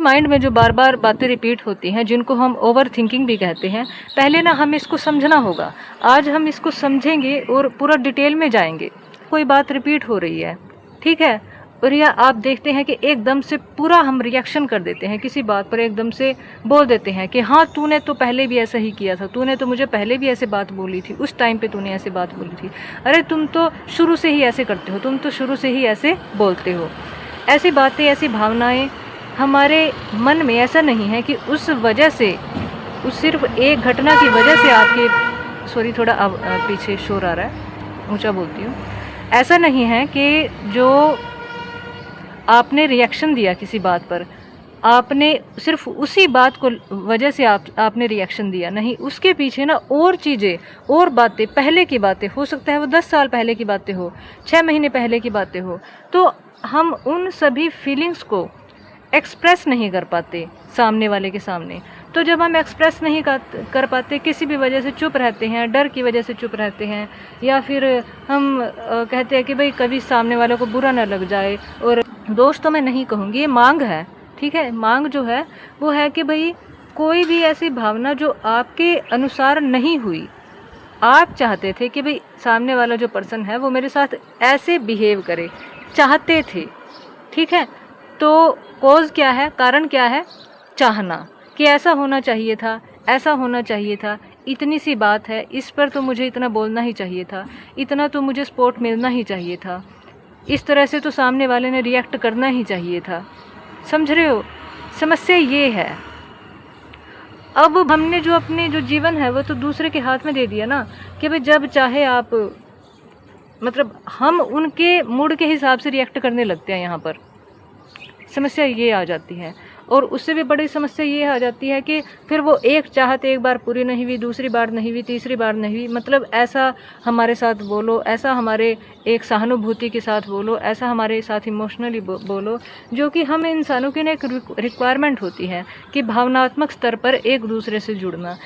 Mind में जो बार बार बातें रिपीट होती हैं, जिनको हम ओवर थिंकिंग भी कहते हैं, पहले ना हमें इसको समझना होगा। आज हम इसको समझेंगे और पूरा डिटेल में जाएंगे। कोई बात रिपीट हो रही है, ठीक है, और या आप देखते हैं कि एकदम से पूरा हम रिएक्शन कर देते हैं किसी बात पर, एकदम से बोल देते हैं कि हाँ तूने तो पहले भी ऐसा ही किया था, तूने तो मुझे पहले भी ऐसे बात बोली थी, उस टाइम पे तूने ऐसे बात बोली थी, अरे तुम तो शुरू से ही ऐसे करते हो, तुम तो शुरू से ही ऐसे बोलते हो। ऐसी बातें, ऐसी भावनाएं हमारे मन में, ऐसा नहीं है कि उस वजह से, उस सिर्फ एक घटना की वजह से आपके, सॉरी थोड़ा पीछे शोर आ रहा है, ऊंचा बोलती हूँ, ऐसा नहीं है कि जो आपने रिएक्शन दिया किसी बात पर, आपने सिर्फ उसी बात को वजह से आपने रिएक्शन दिया, नहीं, उसके पीछे ना और चीज़ें, और बातें, पहले की बातें, हो सकता है वो 10 साल पहले की बातें हो, 6 महीने पहले की बातें हो, तो हम उन सभी फीलिंग्स को एक्सप्रेस नहीं कर पाते सामने वाले के सामने। तो जब हम एक्सप्रेस नहीं कर पाते, किसी भी वजह से चुप रहते हैं, डर की वजह से चुप रहते हैं, या फिर हम कहते हैं कि भाई कभी सामने वाले को बुरा ना लग जाए, और दोष तो मैं नहीं कहूँगी, ये मांग है, ठीक है, मांग जो है वो है कि भाई कोई भी ऐसी भावना जो आपके अनुसार नहीं हुई, आप चाहते थे कि भाई सामने वाला जो पर्सन है वो मेरे साथ ऐसे बिहेव करे, चाहते थे, ठीक है, तो कॉज क्या है, कारण क्या है, चाहना, कि ऐसा होना चाहिए था, ऐसा होना चाहिए था, इतनी सी बात है, इस पर तो मुझे इतना बोलना ही चाहिए था, इतना तो मुझे सपोर्ट मिलना ही चाहिए था, इस तरह से तो सामने वाले ने रिएक्ट करना ही चाहिए था। समझ रहे हो, समस्या ये है। अब हमने जो अपने जो जीवन है वो तो दूसरे के हाथ में दे दिया ना, कि भाई जब चाहे आप, मतलब हम उनके मूड के हिसाब से रिएक्ट करने लगते हैं। यहाँ पर समस्या ये आ जाती है, और उससे भी बड़ी समस्या ये आ जाती है कि फिर वो एक चाहत एक बार पूरी नहीं हुई, दूसरी बार नहीं हुई, तीसरी बार नहीं हुई, मतलब ऐसा हमारे साथ बोलो, ऐसा हमारे एक सहानुभूति के साथ बोलो, ऐसा हमारे साथ इमोशनली बोलो, जो कि हम इंसानों की ना एक रिक्वायरमेंट होती है कि भावनात्मक स्तर पर एक दूसरे से जुड़ना।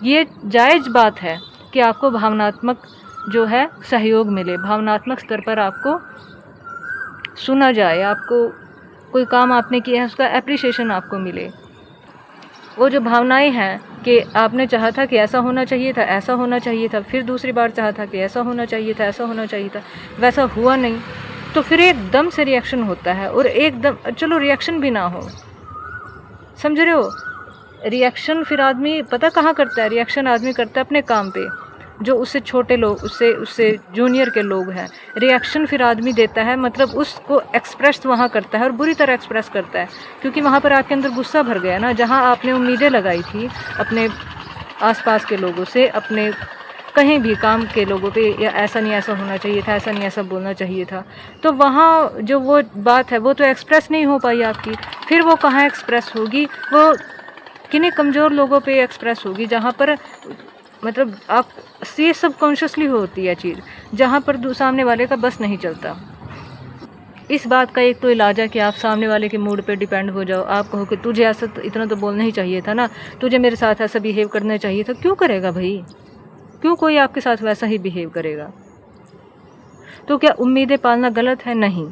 ये जायज़ बात है कि आपको भावनात्मक जो है सहयोग मिले, भावनात्मक स्तर पर आपको सुना जाए, आपको कोई काम आपने किया है उसका एप्रिसिएशन आपको मिले। वो जो भावनाएं हैं कि आपने चाहा था कि ऐसा होना चाहिए था, ऐसा होना चाहिए था, फिर दूसरी बार चाहा था कि ऐसा होना चाहिए था, ऐसा होना चाहिए था, वैसा हुआ नहीं, तो फिर एकदम से रिएक्शन होता है। और एकदम, चलो रिएक्शन भी ना हो, समझ रहे हो, रिएक्शन फिर आदमी पता कहाँ करता है, रिएक्शन आदमी करता है अपने काम पे, जो उससे छोटे लोग, उससे जूनियर के लोग हैं, रिएक्शन फिर आदमी देता है, मतलब उसको एक्सप्रेस वहाँ करता है और बुरी तरह एक्सप्रेस करता है, क्योंकि वहाँ पर आपके अंदर गुस्सा भर गया ना। जहाँ आपने उम्मीदें लगाई थी अपने आसपास के लोगों से, अपने कहीं भी काम के लोगों पे, या ऐसा नहीं ऐसा होना चाहिए था, ऐसा नहीं ऐसा बोलना चाहिए था, तो वहाँ जो वो बात है वो तो एक्सप्रेस नहीं हो पाई आपकी। फिर वो कहाँ एक्सप्रेस होगी, वो किन्हीं कमज़ोर लोगों पे एक्सप्रेस होगी, जहाँ पर मतलब आप ये सब कॉन्शियसली होती है चीज़, जहाँ पर सामने वाले का बस नहीं चलता। इस बात का एक तो इलाज है कि आप सामने वाले के मूड पे डिपेंड हो जाओ। आप कहो कि तुझे ऐसा इतना तो बोलना ही चाहिए था ना, तुझे मेरे साथ ऐसा बिहेव करना चाहिए था। क्यों करेगा भाई, क्यों कोई आपके साथ वैसा ही बिहेव करेगा? तो क्या उम्मीदें पालना गलत है? नहीं।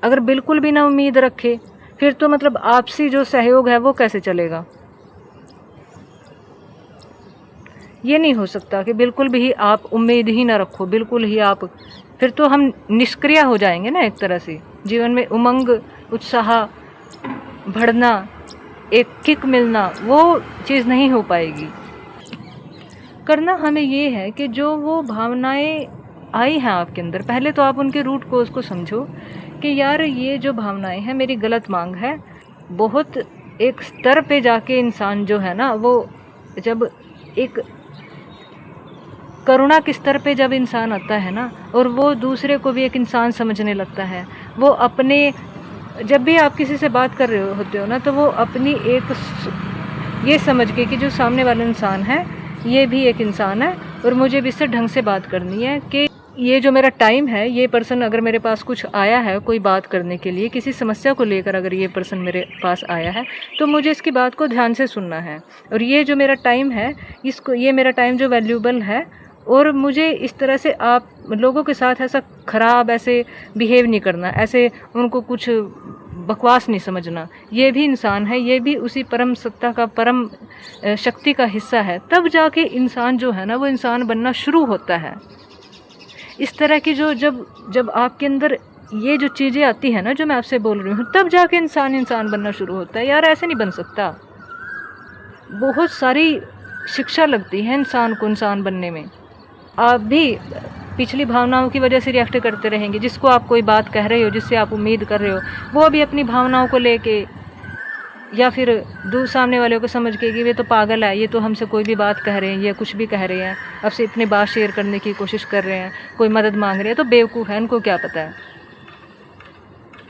अगर बिल्कुल भी ना उम्मीद रखे, फिर तो मतलब आपसी जो सहयोग है वो कैसे चलेगा? ये नहीं हो सकता कि बिल्कुल भी आप उम्मीद ही ना रखो, बिल्कुल ही आप, फिर तो हम निष्क्रिय हो जाएंगे ना एक तरह से। जीवन में उमंग, उत्साह बढ़ना, एक किक मिलना, वो चीज़ नहीं हो पाएगी। करना हमें ये है कि जो वो भावनाएं आई हैं आपके अंदर, पहले तो आप उनके रूट कोज को समझो कि यार ये जो भावनाएं हैं मेरी गलत मांग है। बहुत एक स्तर पे जाके इंसान जो है ना, वो जब एक करुणा के स्तर पे जब इंसान आता है ना, और वो दूसरे को भी एक इंसान समझने लगता है, वो अपने, जब भी आप किसी से बात कर रहे होते हो ना, तो वो अपनी एक ये समझ के कि जो सामने वाला इंसान है ये भी एक इंसान है, और मुझे भी इससे ढंग से बात करनी है कि ये जो मेरा टाइम है, ये पर्सन अगर मेरे पास कुछ आया है कोई बात करने के लिए, किसी समस्या को लेकर अगर ये पर्सन मेरे पास आया है, तो मुझे इसकी बात को ध्यान से सुनना है। और ये जो मेरा टाइम है, इसको, ये मेरा टाइम जो वैल्यूबल है, और मुझे इस तरह से आप लोगों के साथ ऐसा ख़राब ऐसे बिहेव नहीं करना, ऐसे उनको कुछ बकवास नहीं समझना। ये भी इंसान है, ये भी उसी परम सत्ता का, परम शक्ति का हिस्सा है। तब जाके इंसान जो है ना वो इंसान बनना शुरू होता है। इस तरह की जो जब आपके अंदर ये जो चीज़ें आती हैं ना जो मैं आपसे बोल रही हूँ, तब जाके इंसान बनना शुरू होता है। यार ऐसे नहीं बन सकता। बहुत सारी शिक्षा लगती है इंसान को इंसान बनने में। आप भी पिछली भावनाओं की वजह से रिएक्ट करते रहेंगे। जिसको आप कोई बात कह रहे हो, जिससे आप उम्मीद कर रहे हो, वो भी अपनी भावनाओं को लेके या फिर सामने वाले को समझ के कि ये तो पागल है, ये तो हमसे कोई भी बात कह रहे हैं, ये कुछ भी कह रहे हैं, अब से अपनी बात शेयर करने की कोशिश कर रहे हैं, कोई मदद मांग रहे हैं, तो बेवकूफ़ है, इनको क्या पता है।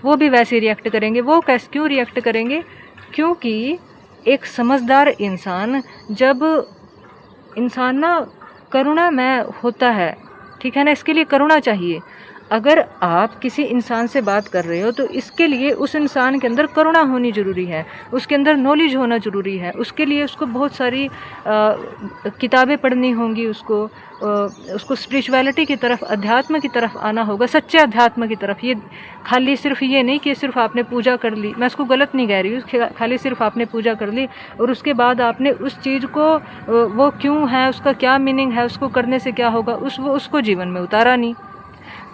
वो भी वैसे रिएक्ट करेंगे। वो क्यों रिएक्ट करेंगे? क्योंकि एक समझदार इंसान, जब इंसान ना करुणामय होता है, ठीक है ना, इसके लिए करुणा चाहिए। अगर आप किसी इंसान से बात कर रहे हो तो इसके लिए उस इंसान के अंदर करुणा होनी ज़रूरी है, उसके अंदर नॉलेज होना ज़रूरी है। उसके लिए उसको बहुत सारी किताबें पढ़नी होंगी, उसको स्पिरिचुअलिटी की तरफ, अध्यात्म की तरफ आना होगा, सच्चे अध्यात्म की तरफ। ये खाली सिर्फ ये नहीं कि सिर्फ आपने पूजा कर ली, मैं उसको गलत नहीं कह रही हूँ, खाली सिर्फ आपने पूजा कर ली और उसके बाद आपने उस चीज़ को, वो क्यों है, उसका क्या मीनिंग है, उसको करने से क्या होगा, उसको जीवन में उतारा नहीं।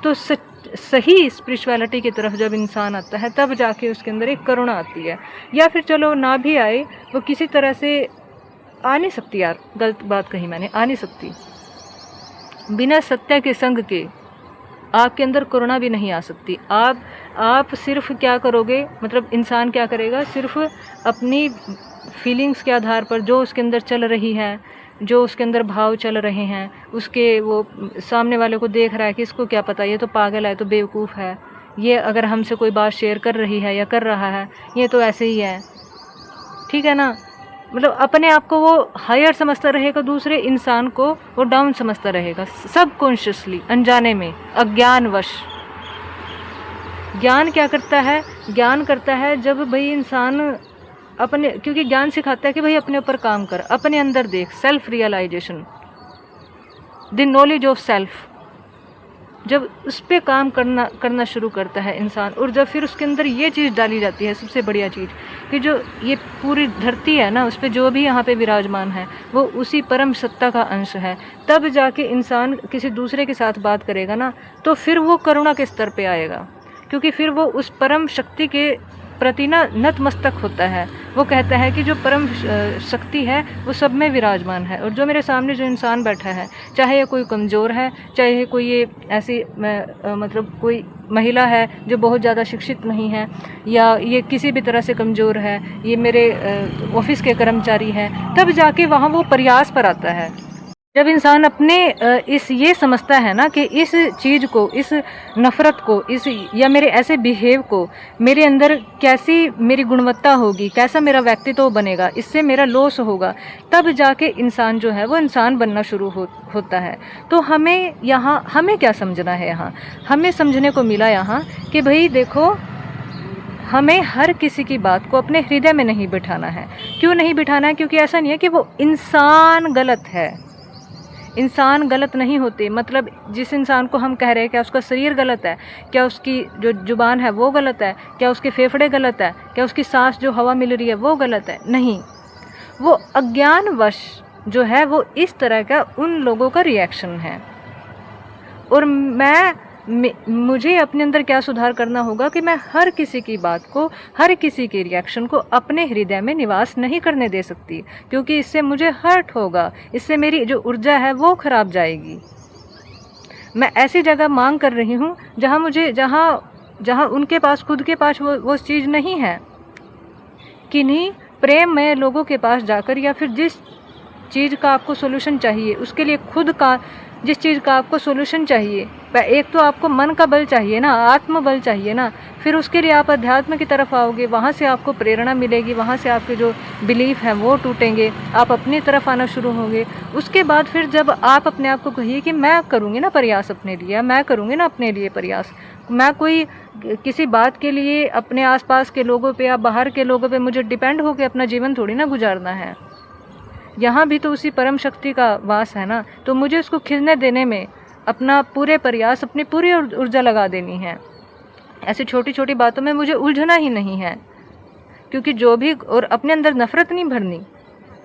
तो सही स्पिरिचुअलिटी की तरफ जब इंसान आता है तब जाके उसके अंदर एक करुणा आती है। या फिर चलो ना भी आए, वो किसी तरह से आ नहीं सकती, यार गलत बात कही मैंने, आ नहीं सकती। बिना सत्य के संग के आपके अंदर करुणा भी नहीं आ सकती। आप सिर्फ क्या करोगे, मतलब इंसान क्या करेगा, सिर्फ अपनी फीलिंग्स के आधार पर, जो उसके अंदर चल रही है, जो उसके अंदर भाव चल रहे हैं, उसके वो सामने वाले को देख रहा है कि इसको क्या पता, ये तो पागल है, तो बेवकूफ़ है, ये अगर हमसे कोई बात शेयर कर रही है या कर रहा है, ये तो ऐसे ही है, ठीक है ना। मतलब अपने आप को वो हायर समझता रहेगा, दूसरे इंसान को वो डाउन समझता रहेगा, सबकॉन्शियसली, अनजाने में, अज्ञानवश। ज्ञान क्या करता है? ज्ञान करता है जब भाई इंसान अपने, क्योंकि ज्ञान सिखाता है कि भाई अपने ऊपर काम कर, अपने अंदर देख, self realization, the knowledge of self. जब उस पर काम करना शुरू करता है इंसान, और जब फिर उसके अंदर ये चीज़ डाली जाती है, सबसे बढ़िया चीज़, कि जो ये पूरी धरती है ना, उस पर जो भी यहाँ पे विराजमान है वो उसी परम सत्ता का अंश है, तब जाके इंसान किसी दूसरे के साथ बात करेगा ना, तो फिर वो करुणा के स्तर पे आएगा, क्योंकि फिर वो उस परम शक्ति के प्रति ना नतमस्तक होता है। वो कहता है कि जो परम शक्ति है वो सब में विराजमान है, और जो मेरे सामने जो इंसान बैठा है, चाहे ये कोई कमज़ोर है, चाहे कोई ये ऐसी मतलब कोई महिला है जो बहुत ज़्यादा शिक्षित नहीं है, या ये किसी भी तरह से कमज़ोर है, ये मेरे ऑफिस के कर्मचारी हैं, तब जाके वहाँ वो प्रयास पर आता है। जब इंसान अपने ये समझता है ना कि इस चीज़ को, इस नफ़रत को, इस या मेरे ऐसे बिहेव को, मेरे अंदर कैसी मेरी गुणवत्ता होगी, कैसा मेरा व्यक्तित्व बनेगा, इससे मेरा लॉस होगा, तब जाके इंसान जो है वो इंसान बनना शुरू होता है। तो हमें क्या समझना है यहाँ? हमें समझने को मिला यहाँ कि भाई देखो, हमें हर किसी की बात को अपने हृदय में नहीं बिठाना है। क्यों नहीं बिठाना है? क्योंकि ऐसा नहीं है कि वो इंसान गलत है। इंसान गलत नहीं होते, मतलब जिस इंसान को हम कह रहे हैं, क्या उसका शरीर गलत है, क्या उसकी जो जुबान है वो गलत है, क्या उसके फेफड़े गलत है, क्या उसकी सांस जो हवा मिल रही है वो गलत है? नहीं, वो अज्ञानवश जो है वो इस तरह का उन लोगों का रिएक्शन है। और मुझे अपने अंदर क्या सुधार करना होगा कि मैं हर किसी की बात को, हर किसी के रिएक्शन को अपने हृदय में निवास नहीं करने दे सकती, क्योंकि इससे मुझे हर्ट होगा, इससे मेरी जो ऊर्जा है वो खराब जाएगी। मैं ऐसी जगह मांग कर रही हूँ जहाँ उनके पास, खुद के पास वो चीज़ नहीं है। किन्हीं प्रेम में लोगों के पास जाकर, या फिर जिस चीज़ का आपको सोल्यूशन चाहिए, उसके लिए खुद का, जिस चीज़ का आपको सोल्यूशन चाहिए, एक तो आपको मन का बल चाहिए ना, आत्म बल चाहिए ना, फिर उसके लिए आप अध्यात्म की तरफ आओगे, वहाँ से आपको प्रेरणा मिलेगी, वहाँ से आपके जो बिलीफ हैं वो टूटेंगे, आप अपनी तरफ आना शुरू होंगे। उसके बाद फिर जब आप अपने आप को कहिए कि मैं करूँगी ना प्रयास अपने लिए, मैं करूँगी ना अपने लिए प्रयास, मैं कोई किसी बात के लिए अपने आसपास के लोगों पे या बाहर के लोगों पे मुझे डिपेंड होकर अपना जीवन थोड़ी ना गुजारना है। यहाँ भी तो उसी परम शक्ति का वास है ना, तो मुझे उसको खिलने देने में अपना पूरे प्रयास, अपनी पूरी ऊर्जा लगा देनी है। ऐसी छोटी छोटी बातों में मुझे उलझना ही नहीं है, क्योंकि जो भी, और अपने अंदर नफ़रत नहीं भरनी,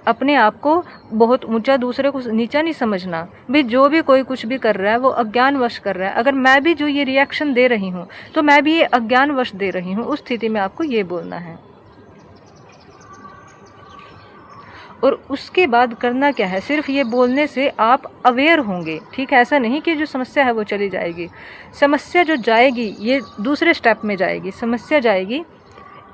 अपने आप को बहुत ऊंचा, दूसरे को नीचा नहीं समझना। भाई जो भी कोई कुछ भी कर रहा है वो अज्ञानवश कर रहा है। अगर मैं भी जो ये रिएक्शन दे रही हूँ तो मैं भी ये अज्ञानवश दे रही हूँ। उस स्थिति में आपको ये बोलना है। और उसके बाद करना क्या है, सिर्फ ये बोलने से आप अवेयर होंगे, ठीक है। ऐसा नहीं कि जो समस्या है वो चली जाएगी। समस्या जो जाएगी ये दूसरे स्टेप में जाएगी। समस्या जाएगी,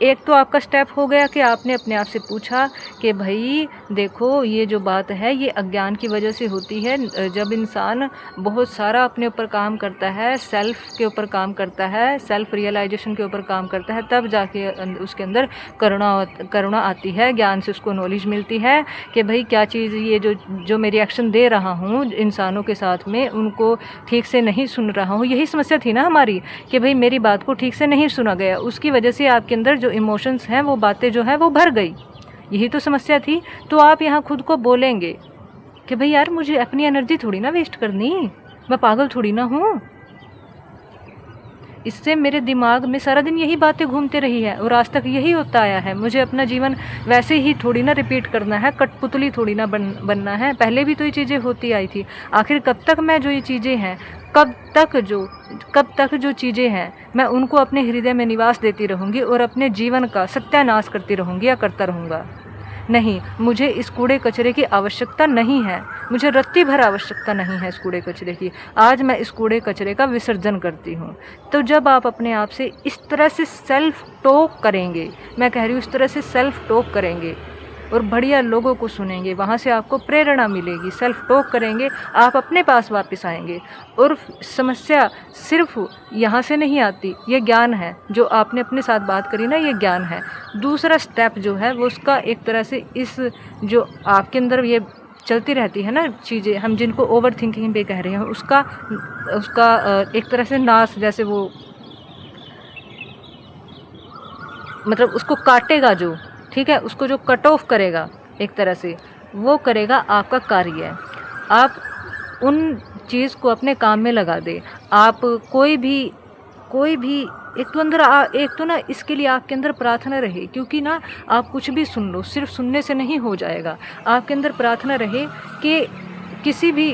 एक तो आपका स्टेप हो गया कि आपने अपने आप से पूछा कि भाई देखो ये जो बात है ये अज्ञान की वजह से होती है। जब इंसान बहुत सारा अपने ऊपर काम करता है, सेल्फ के ऊपर काम करता है, सेल्फ रियलाइजेशन के ऊपर काम करता है, तब जाके उसके अंदर करुणा आती है। ज्ञान से उसको नॉलेज मिलती है कि भाई क्या चीज़, ये जो मैं रिएक्शन दे रहा हूँ इंसानों के साथ में, उनको ठीक से नहीं सुन रहा हूँ। यही समस्या थी ना हमारी, कि भाई मेरी बात को ठीक से नहीं सुना गया, उसकी वजह से आपके अंदर जो इमोशंस हैं, वो बातें जो है वो भर गई। यही तो समस्या थी। तो आप यहाँ खुद को बोलेंगे कि भाई यार मुझे अपनी एनर्जी थोड़ी ना वेस्ट करनी, मैं पागल थोड़ी ना हूँ। इससे मेरे दिमाग में सारा दिन यही बातें घूमते रही है और आज तक यही होता आया है। मुझे अपना जीवन वैसे ही थोड़ी ना रिपीट करना है, कठपुतली थोड़ी ना बनना है। पहले भी तो ये चीज़ें होती आई थी। आखिर कब तक मैं जो ये चीज़ें हैं, कब तक जो चीज़ें हैं मैं उनको अपने हृदय में निवास देती रहूँगी और अपने जीवन का सत्यानाश करती रहूँगी या करता रहूँगा? नहीं, मुझे इस कूड़े कचरे की आवश्यकता नहीं है। मुझे रत्ती भर आवश्यकता नहीं है इस कूड़े कचरे की। आज मैं इस कूड़े कचरे का विसर्जन करती हूँ। तो जब आप अपने आप से इस तरह से सेल्फ टॉक करेंगे, मैं कह रही हूँ इस तरह से सेल्फ टॉक करेंगे और बढ़िया लोगों को सुनेंगे, वहाँ से आपको प्रेरणा मिलेगी। सेल्फ टॉक करेंगे, आप अपने पास वापस आएंगे। और समस्या सिर्फ यहाँ से नहीं आती, ये ज्ञान है जो आपने अपने साथ बात करी ना, ये ज्ञान है। दूसरा स्टेप जो है वो उसका एक तरह से इस जो आपके अंदर ये चलती रहती है ना चीज़ें, हम जिनको ओवर थिंकिंग भी कह रहे हैं, उसका एक तरह से नाश, जैसे वो मतलब उसको काटेगा जो, ठीक है, उसको जो कट ऑफ करेगा एक तरह से, वो करेगा आपका कार्य। आप उन चीज़ को अपने काम में लगा दे। आप कोई भी एक तो ना इसके लिए आपके अंदर प्रार्थना रहे, क्योंकि ना आप कुछ भी सुन लो, सिर्फ सुनने से नहीं हो जाएगा। आपके अंदर प्रार्थना रहे कि किसी भी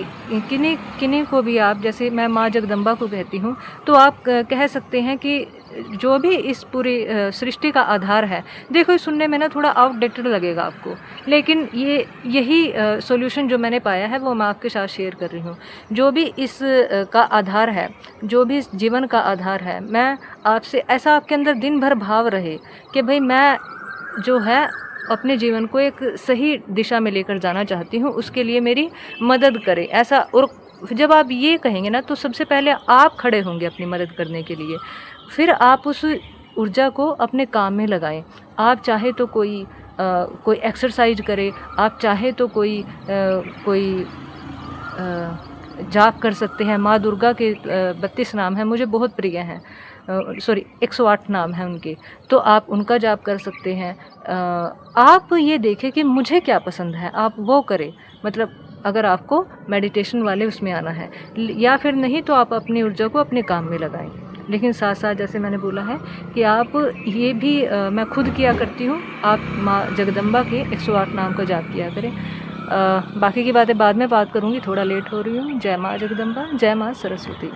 किन्हीं को भी आप, जैसे मैं माँ जगदम्बा को कहती हूँ, तो आप कह सकते हैं कि जो भी इस पूरी सृष्टि का आधार है। देखो सुनने में ना थोड़ा आउटडेटेड लगेगा आपको, लेकिन यही सॉल्यूशन जो मैंने पाया है वो मैं आपके साथ शेयर कर रही हूँ। जो भी इस का आधार है, जो भी इस जीवन का आधार है, मैं आपसे ऐसा आपके अंदर दिन भर भाव रहे कि भाई मैं जो है अपने जीवन को एक सही दिशा में लेकर जाना चाहती हूँ, उसके लिए मेरी मदद करें, ऐसा। और जब आप ये कहेंगे ना, तो सबसे पहले आप खड़े होंगे अपनी मदद करने के लिए। फिर आप उस ऊर्जा को अपने काम में लगाएं। आप चाहे तो कोई एक्सरसाइज करें, आप चाहे तो कोई जाप कर सकते हैं। माँ दुर्गा के 32 नाम हैं, मुझे बहुत प्रिय हैं, 108 नाम हैं उनके, तो आप उनका जाप कर सकते हैं। आप ये देखें कि मुझे क्या पसंद है, आप वो करें। मतलब अगर आपको मेडिटेशन वाले उसमें आना है, या फिर नहीं तो आप अपनी ऊर्जा को अपने काम में लगाएं। लेकिन साथ साथ जैसे मैंने बोला है कि आप ये भी मैं खुद किया करती हूँ, आप माँ जगदम्बा के 108 नाम का जाप किया करें। बाकी की बातें बाद में बात करूँगी, थोड़ा लेट हो रही हूँ। जय माँ जगदम्बा, जय माँ सरस्वती।